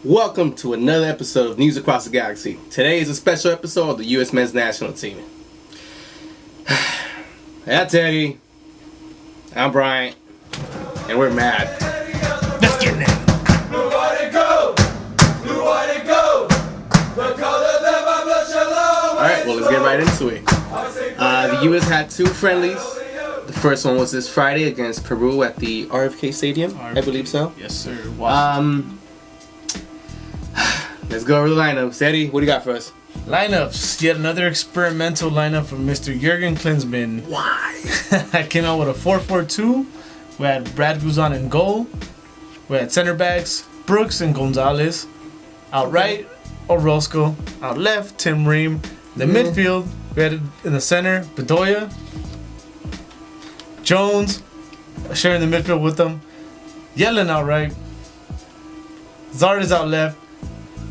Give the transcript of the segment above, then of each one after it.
Welcome to another episode of News Across the Galaxy. Today is a special episode of the U.S. men's national team. I'm Teddy. I'm Bryant. And we're mad. Let's get it. Blue, white, and gold. Blue, white, and gold. The color that my blood shall always Alright, well, let's get right into it. The U.S. had two friendlies. The first one was this Friday against Peru at the RFK Stadium. I believe so. Yes, sir. Washington. Let's go over the lineup. Steady, what do you got for us? Lineups. Yet another experimental lineup from Mr. Jurgen Klinsmann. Why? I came out with a 4-4-2. We had Brad Guzan in goal. We had center backs Brooks and Gonzalez. Out right, Orozco. Out left, Tim Ream. The midfield, we had in the center, Bedoya. Jones sharing the midfield with them. Yellen out right. Zard is out left.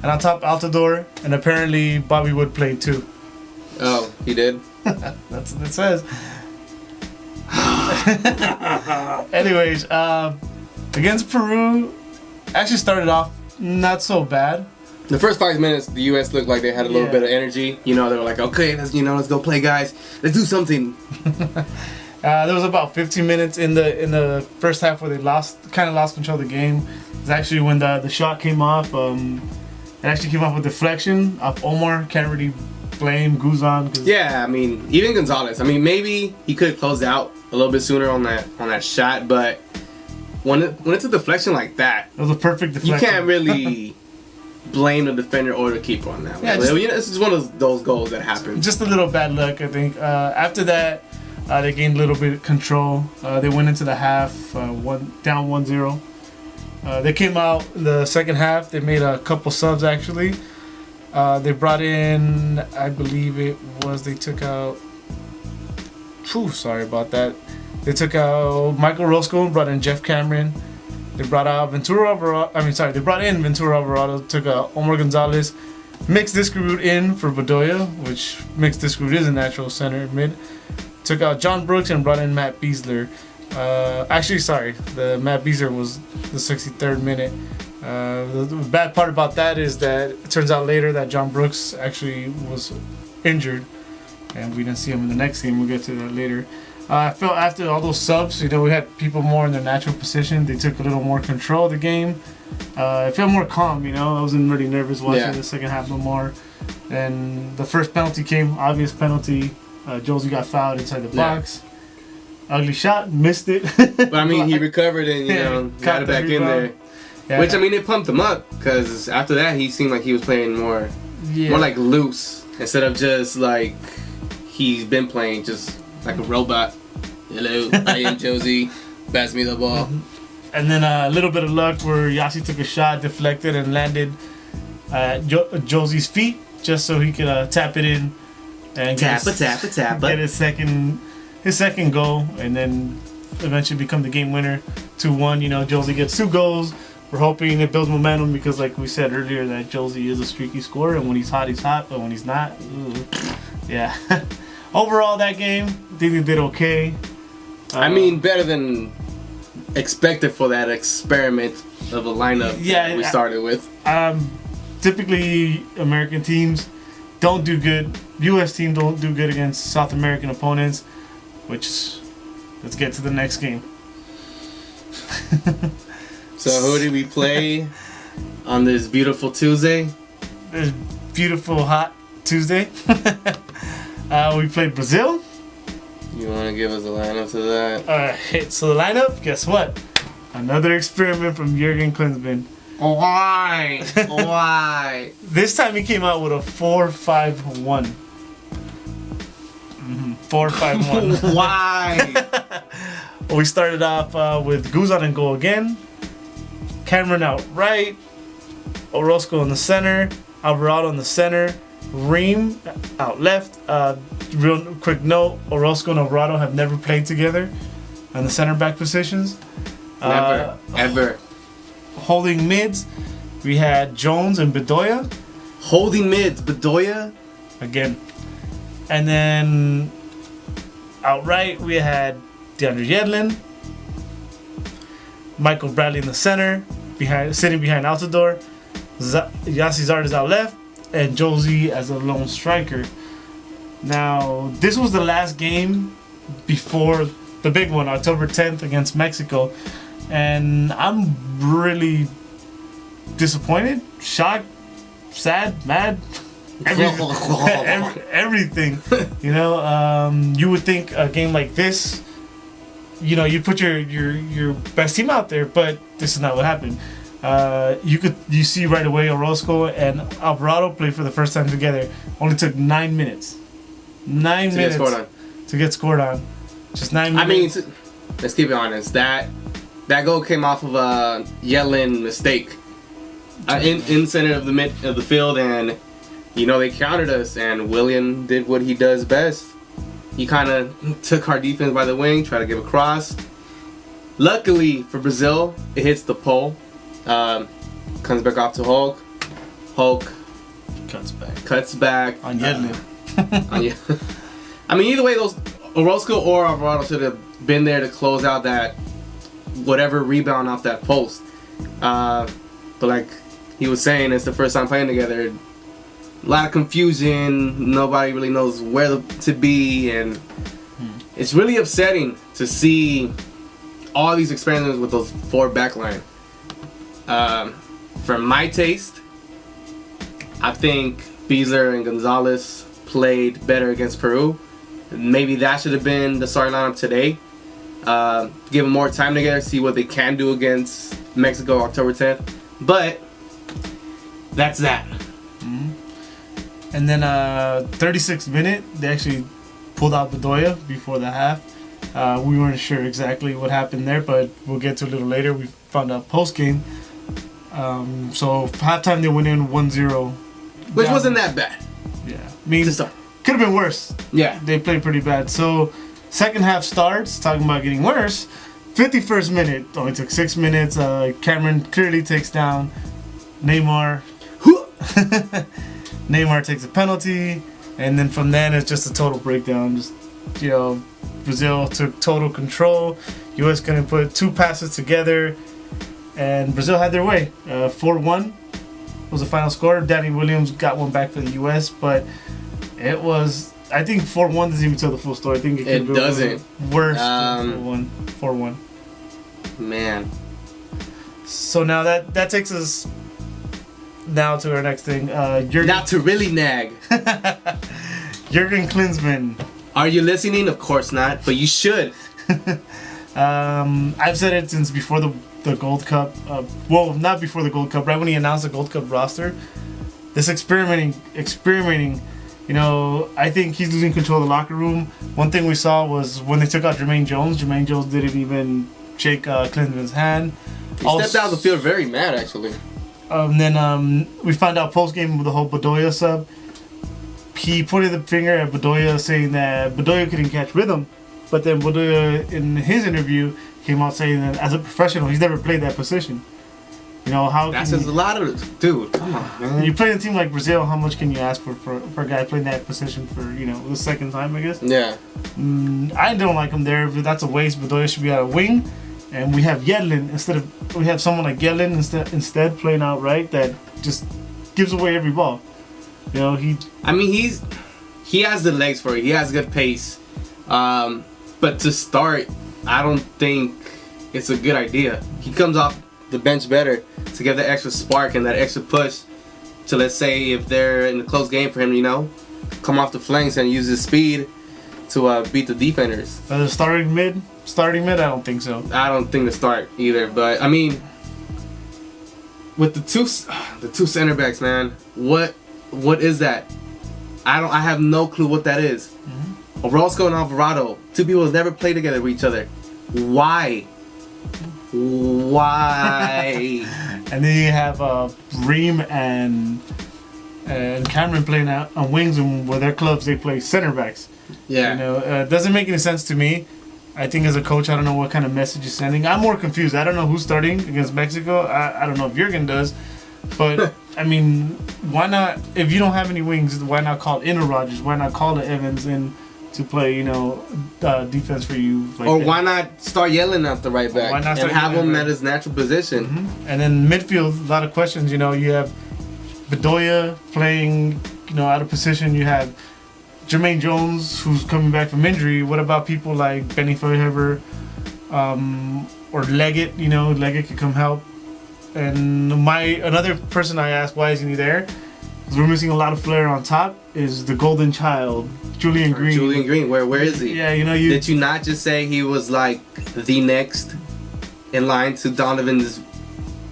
And on top, Altidore. And apparently, Bobby Wood played too. Oh, he did? That's what it says. Anyways, against Peru, actually started off not so bad. The first 5 minutes, the U.S. looked like they had a little bit of energy. You know, they were like, okay, let's go play, guys. Let's do something. There was about 15 minutes in the first half where they lost control of the game. It's actually when the shot came off. It actually came off with deflection of Omar. Can't really blame Guzan. Yeah, I mean, even Gonzalez. I mean, maybe he could have closed out a little bit sooner on that shot, but when it's a deflection like that, It was a perfect deflection. you can't really blame the defender or the keeper on that. Yeah, Well, it's just one of those goals that happen. Just a little bad luck, I think. After that, they gained a little bit of control. They went into the half down 1-0. They came out in the second half. They made a couple subs, actually. They brought in, I believe it was, they took out... sorry about that. They took out Michael Roscoe, brought in Jeff Cameron. They brought out Ventura Alvarado. They brought in Ventura Alvarado, took out Omar Gonzalez. Mixed Discarud in for Bedoya, which Mixed Discarud is a natural center mid. Took out John Brooks and brought in Matt Beasler. The Matt Beasler was the 63rd minute. The bad part about that is that it turns out later that John Brooks actually was injured, and we didn't see him in the next game. We'll get to that later. I felt after all those subs, we had people more in their natural position. They took a little more control of the game. It felt more calm, I wasn't really nervous watching the second half no more. And the first penalty came, obvious penalty. Josie got fouled inside the box. Ugly shot, missed it. But I mean, he recovered and got it back in there. Yeah. Which, I mean, it pumped him up because after that he seemed like he was playing more like loose instead of just like he's been playing just like a robot. Hello, I am Josie. Pass me the ball. And then a little bit of luck where Yassi took a shot, deflected, and landed at Josie's feet just so he could tap it in and tap get his second goal, and then eventually become the game winner, 2-1. Josie gets 2 goals. We're hoping it builds momentum because, like we said earlier, that Josie is a streaky scorer, and when he's hot, but when he's not, yeah. Overall, that game, I think they did okay. I mean, better than expected for that experiment of a lineup that we started with. Typically, American teams don't do good. U.S. teams don't do good against South American opponents, which, let's get to the next game. So who did we play on this beautiful Tuesday? This beautiful, hot Tuesday. We played Brazil. You want to give us a lineup to that? Alright, so the lineup, guess what? Another experiment from Jurgen Klinsmann. Why? Why? This time he came out with a 4-5-1. 4-5-1. Why? We started off with Guzan in goal again. Cameron out right. Orozco in the center. Alvarado in the center. Ream out left. Real quick note, Orozco and Alvarado have never played together in the center back positions. Never. Ever. Holding mids, we had Jones and Bedoya. Holding mids, Bedoya? Again. And then outright, we had DeAndre Yedlin. Michael Bradley in the center, sitting behind Altidore. Yassi Zardes out left, and Josie as a lone striker. Now, this was the last game before the big one, October 10th against Mexico. And I'm really disappointed, shocked, sad, mad, everything. You know, you would think a game like this, you know, you put your best team out there, but this is not what happened. You see right away Orozco and Alvarado play for the first time together. Only took 9 minutes. 9 minutes to get scored on. Just 9 minutes. I mean, let's keep it honest. That goal came off of a Yellen mistake in center of the field, and you know they countered us. And William did what he does best. He kind of took our defense by the wing, tried to give a cross. Luckily for Brazil, it hits the pole. Comes back off to Hulk. Hulk cuts back on Yedlin. I mean, either way, those Orozco or Alvarado should have been there to close out that whatever rebound off that post. But like he was saying, it's the first time playing together. A lot of confusion. Nobody really knows where to be, and it's really upsetting to see all these experiments with those four backline. For my taste, I think Beasler and Gonzalez played better against Peru. Maybe that should have been the starting lineup today. Give them more time together, see what they can do against Mexico October 10th. But that's that. And then 36th minute, they actually pulled out Bedoya before the half. We weren't sure exactly what happened there, but we'll get to it a little later. We found out post-game. So halftime they went in 1-0. Which wasn't that bad. Yeah. I mean, could have been worse. Yeah. They played pretty bad. So second half starts, talking about getting worse. 51st minute, only took 6 minutes. Cameron clearly takes down Neymar. Neymar takes a penalty, and then from then it's just a total breakdown. Just, you know, Brazil took total control. U.S. couldn't put two passes together, and Brazil had their way. 4-1 was the final score. Danny Williams got one back for the U.S., but it was, I think 4-1 doesn't even tell the full story. I think it doesn't. Worse than 4-1. Man. So now that takes us now to our next thing. Not to really nag. Jurgen Klinsmann. Are you listening? Of course not, but you should. I've said it since before the Gold Cup. Well, not before the Gold Cup. Right when he announced the Gold Cup roster, this experimenting. You know, I think he's losing control of the locker room. One thing we saw was when they took out Jermaine Jones. Jermaine Jones didn't even shake Klinsmann's hand. He stepped out of the field very mad, actually. Then we found out post-game with the whole Bedoya sub. He pointed the finger at Bedoya, saying that Bedoya couldn't catch rhythm. But then Bedoya, in his interview, came out saying that as a professional, he's never played that position. You know, how that says a lot of... Dude, come on, man. You play in a team like Brazil, how much can you ask for a guy playing that position for, you know, the second time, I guess? Yeah. I don't like him there, but that's a waste. Bedoya should be out of wing. And we have Yedlin we have someone like Yedlin instead playing out right that just gives away every ball. You know, he has the legs for it. He has good pace. But to start, I don't think it's a good idea. He comes off the bench better to give that extra spark and that extra push to, let's say, if they're in a close game for him, you know, come off the flanks and use his speed to beat the defenders. Starting mid, I don't think so. I don't think to start either. But I mean, with the two center backs, man, what is that? I have no clue what that is. Mm-hmm. Orozco and Alvarado, two people who've never played together with each other. Why? And then you have Reem and Cameron playing out on wings, and with their clubs they play center backs. Yeah. You know, it doesn't make any sense to me. I think as a coach, I don't know what kind of message you're sending. I'm more confused. I don't know who's starting against Mexico. I don't know if Jurgen does. But, I mean, why not, if you don't have any wings, why not call in a Rodgers? Why not call the Evans in to play, you know, defense for you? Like or why not start yelling at the right back and have him at his natural position? Mm-hmm. And then midfield, a lot of questions. You know, you have Bedoya playing, out of position. You have Jermaine Jones, who's coming back from injury. What about people like Benny Feuerheber or Leggett? Leggett could come help. And another person I asked, why isn't he there? Because we're missing a lot of flair on top. Is the golden child, Julian Green? Julian Green, where is he? Yeah, Did you not just say he was like the next in line to Donovan's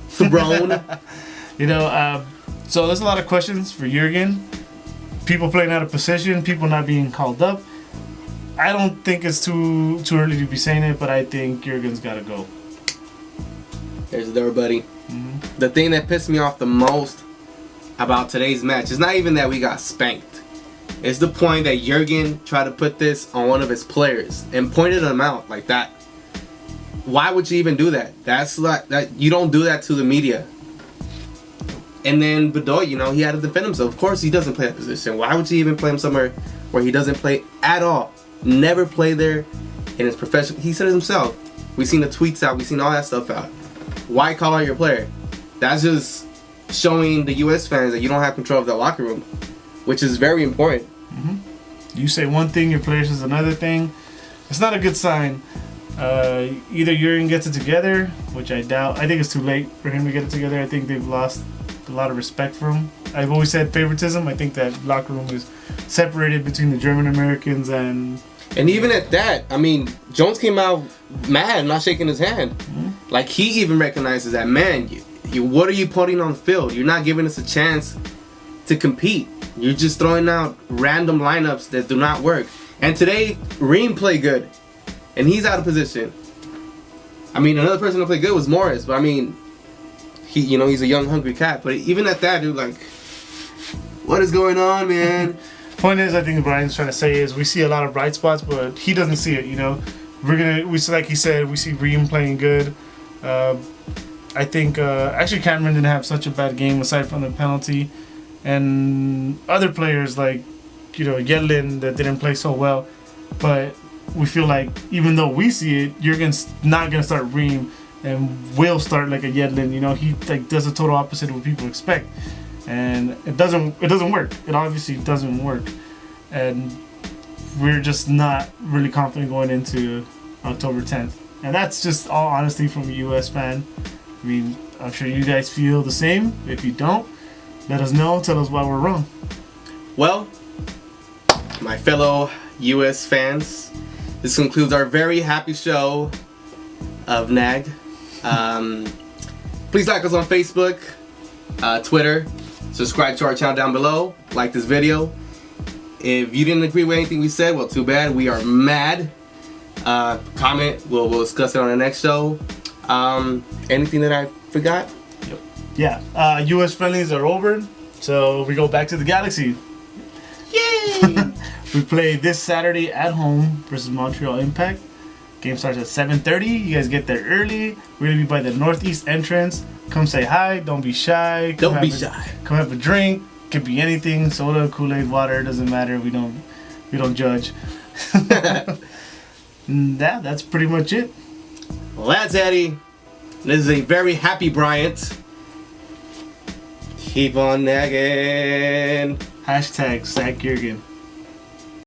throne? So there's a lot of questions for Jurgen. People playing out of position, people not being called up. I don't think it's too early to be saying it, but I think Jurgen's got to go. There's the door, buddy. Mm-hmm. The thing that pissed me off the most about today's match is not even that we got spanked. It's the point that Jurgen tried to put this on one of his players and pointed him out like that. Why would you even do that? That's like that. You don't do that to the media. And then Bedoya, he had to defend himself. Of course, he doesn't play that position. Why would you even play him somewhere where he doesn't play at all? Never play there in his profession. He said it himself. We seen the tweets out. We seen all that stuff out. Why call out your player? That's just showing the U.S. fans that you don't have control of that locker room, which is very important. You say one thing, your player says another thing. It's not a good sign. Either Jurgen gets it together, which I doubt. I think it's too late for him to get it together. I think they've lost a lot of respect for him. I've always said favoritism. I think that locker room is separated between the German Americans and even at that, Jones came out mad, not shaking his hand. Mm-hmm. Like, he even recognizes that, man, what are you putting on the field? You're not giving us a chance to compete. You're just throwing out random lineups that do not work. And today, Reem played good, and he's out of position. Another person that played good was Morris, but he's a young, hungry cat. But even at that, dude, like, what is going on, man? Point is, I think what Brian's trying to say is we see a lot of bright spots, but he doesn't see it. Like he said, we see Reem playing good. I think actually Cameron didn't have such a bad game aside from the penalty, and other players like Yedlin that didn't play so well. But we feel like even though we see it, Jurgen's not gonna start Reem and will start like a Yedlin. He does the total opposite of what people expect. And it doesn't work. It obviously doesn't work. And we're just not really confident going into October 10th. And that's just all honesty from a U.S. fan. I'm sure you guys feel the same. If you don't, let us know. Tell us why we're wrong. Well, my fellow U.S. fans, this concludes our very happy show of NAG. Please like us on Facebook, Twitter. Subscribe to our channel down below. Like this video. If you didn't agree with anything we said, well, too bad. We are mad. Comment. We'll discuss it on the next show. Anything that I forgot? Yep. Yeah. U.S. friendlies are over, so we go back to the Galaxy. Yay! We play this Saturday at home versus Montreal Impact. Game starts at 7:30. You guys get there early. We're gonna be by the northeast entrance. Come say hi. Don't be shy. Don't be shy. Come have a drink. Could be anything. Soda, Kool-Aid, water. Doesn't matter. We don't judge. That's pretty much it. Well, that's Eddie. This is a very happy Bryant. Keep on nagging. #Sack Jurgen.